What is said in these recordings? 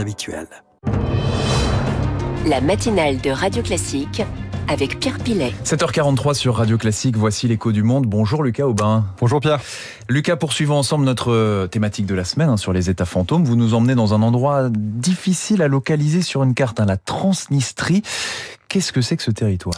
habituelle. La matinale de Radio Classique avec Pierre Pillet. 7h43 sur Radio Classique, voici l'écho du monde. Bonjour Lucas Aubin. Bonjour Pierre. Lucas, poursuivons ensemble notre thématique de la semaine sur les États fantômes. Vous nous emmenez dans un endroit difficile à localiser sur une carte, la Transnistrie. Qu'est-ce que c'est que ce territoire ?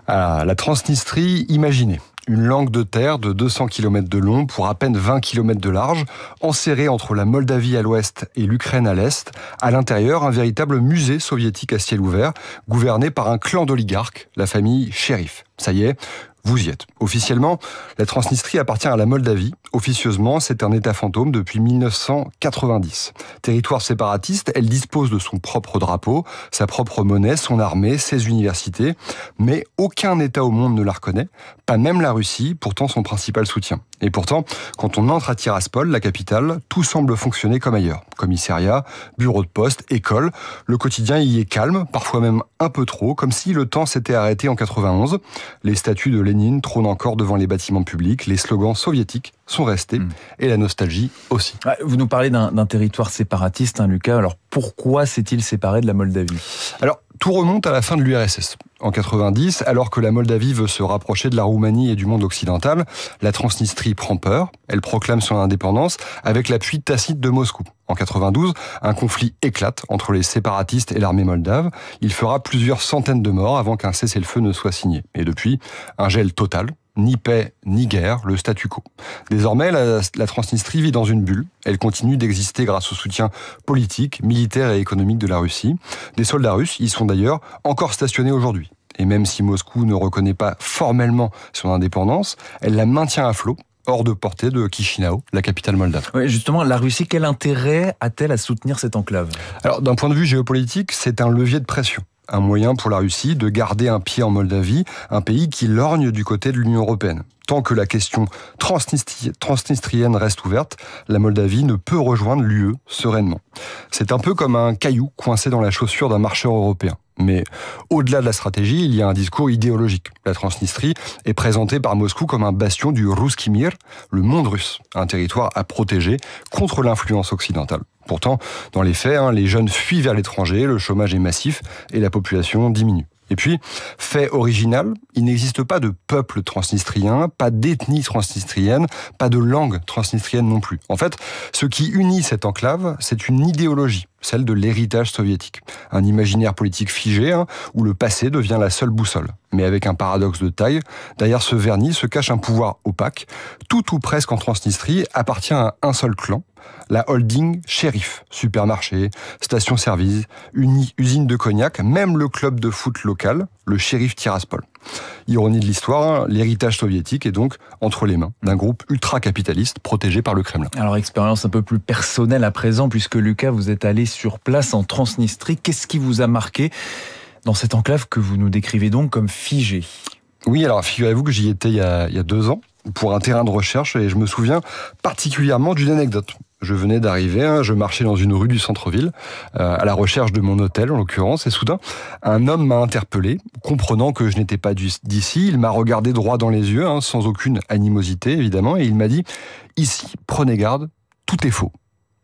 La Transnistrie, imaginez. Une langue de terre de 200 km de long pour à peine 20 km de large, enserrée entre la Moldavie à l'ouest et l'Ukraine à l'est. À l'intérieur, un véritable musée soviétique à ciel ouvert, gouverné par un clan d'oligarques, la famille Cherif. Ça y est, vous y êtes. Officiellement, la Transnistrie appartient à la Moldavie. Officieusement, c'est un État fantôme depuis 1990. Territoire séparatiste, elle dispose de son propre drapeau, sa propre monnaie, son armée, ses universités. Mais aucun État au monde ne la reconnaît, pas même la Russie, pourtant son principal soutien. Et pourtant, quand on entre à Tiraspol, la capitale, tout semble fonctionner comme ailleurs. Commissariat, bureau de poste, école. Le quotidien y est calme, parfois même un peu trop, comme si le temps s'était arrêté en 91. Les statues de Lénine trônent encore devant les bâtiments publics, les slogans soviétiques sont restés, et la nostalgie aussi. Vous nous parlez d'un territoire séparatiste, Lucas. Alors pourquoi s'est-il séparé de la Moldavie ? Alors, tout remonte à la fin de l'URSS. En 90, alors que la Moldavie veut se rapprocher de la Roumanie et du monde occidental, la Transnistrie prend peur, elle proclame son indépendance avec l'appui tacite de Moscou. En 92, un conflit éclate entre les séparatistes et l'armée moldave. Il fera plusieurs centaines de morts avant qu'un cessez-le-feu ne soit signé. Et depuis, un gel total. Ni paix, ni guerre, le statu quo. Désormais, la Transnistrie vit dans une bulle. Elle continue d'exister grâce au soutien politique, militaire et économique de la Russie. Des soldats russes y sont d'ailleurs encore stationnés aujourd'hui. Et même si Moscou ne reconnaît pas formellement son indépendance, elle la maintient à flot, hors de portée de Chisinau, la capitale moldave. Oui, justement, la Russie, quel intérêt a-t-elle à soutenir cette enclave ? Alors, d'un point de vue géopolitique, c'est un levier de pression. Un moyen pour la Russie de garder un pied en Moldavie, un pays qui lorgne du côté de l'Union européenne. Tant que la question transnistrienne reste ouverte, la Moldavie ne peut rejoindre l'UE sereinement. C'est un peu comme un caillou coincé dans la chaussure d'un marcheur européen. Mais au-delà de la stratégie, il y a un discours idéologique. La Transnistrie est présentée par Moscou comme un bastion du Ruski Mir, le monde russe, un territoire à protéger contre l'influence occidentale. Pourtant, dans les faits, les jeunes fuient vers l'étranger, le chômage est massif et la population diminue. Et puis, fait original, il n'existe pas de peuple transnistrien, pas d'ethnie transnistrienne, pas de langue transnistrienne non plus. En fait, ce qui unit cette enclave, c'est une idéologie, celle de l'héritage soviétique. Un imaginaire politique figé, où le passé devient la seule boussole. Mais avec un paradoxe de taille, derrière ce vernis se cache un pouvoir opaque. Tout ou presque en Transnistrie appartient à un seul clan, la holding Cherif. Supermarché, station-service, usine de cognac, même le club de foot local, le Cherif Tiraspol. Ironie de l'histoire, l'héritage soviétique est donc entre les mains d'un groupe ultra-capitaliste protégé par le Kremlin. Alors, expérience un peu plus personnelle à présent, puisque Lucas, vous êtes allé sur place en Transnistrie. Qu'est-ce qui vous a marqué dans cette enclave que vous nous décrivez donc comme figée ? Oui, alors figurez-vous que j'y étais il y a 2 ans pour un terrain de recherche et je me souviens particulièrement d'une anecdote. Je venais d'arriver, je marchais dans une rue du centre-ville, à la recherche de mon hôtel en l'occurrence, et soudain, un homme m'a interpellé, comprenant que je n'étais pas d'ici, il m'a regardé droit dans les yeux, sans aucune animosité évidemment, et il m'a dit « Ici, prenez garde, tout est faux ».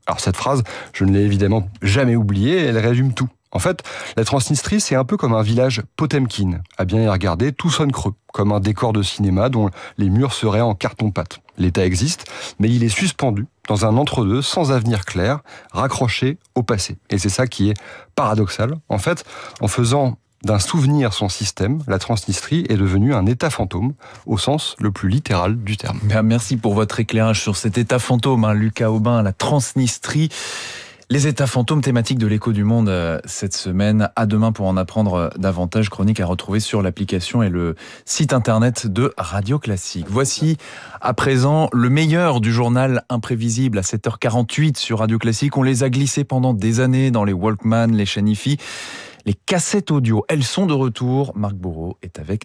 Alors cette phrase, je ne l'ai évidemment jamais oubliée, elle résume tout. En fait, la Transnistrie, c'est un peu comme un village Potemkin. À bien y regarder, tout sonne creux, comme un décor de cinéma dont les murs seraient en carton-pâte. L'État existe, mais il est suspendu dans un entre-deux sans avenir clair, raccroché au passé. Et c'est ça qui est paradoxal. En fait, en faisant d'un souvenir son système, la Transnistrie est devenue un État fantôme, au sens le plus littéral du terme. Merci pour votre éclairage sur cet État fantôme, Lucas Aubin, la Transnistrie. Les États fantômes thématiques de l'écho du monde cette semaine. À demain pour en apprendre davantage. Chronique à retrouver sur l'application et le site internet de Radio Classique. Voici à présent le meilleur du journal imprévisible à 7h48 sur Radio Classique. On les a glissés pendant des années dans les Walkman, les chaînes hi-fi, les cassettes audio. Elles sont de retour. Marc Bourreau est avec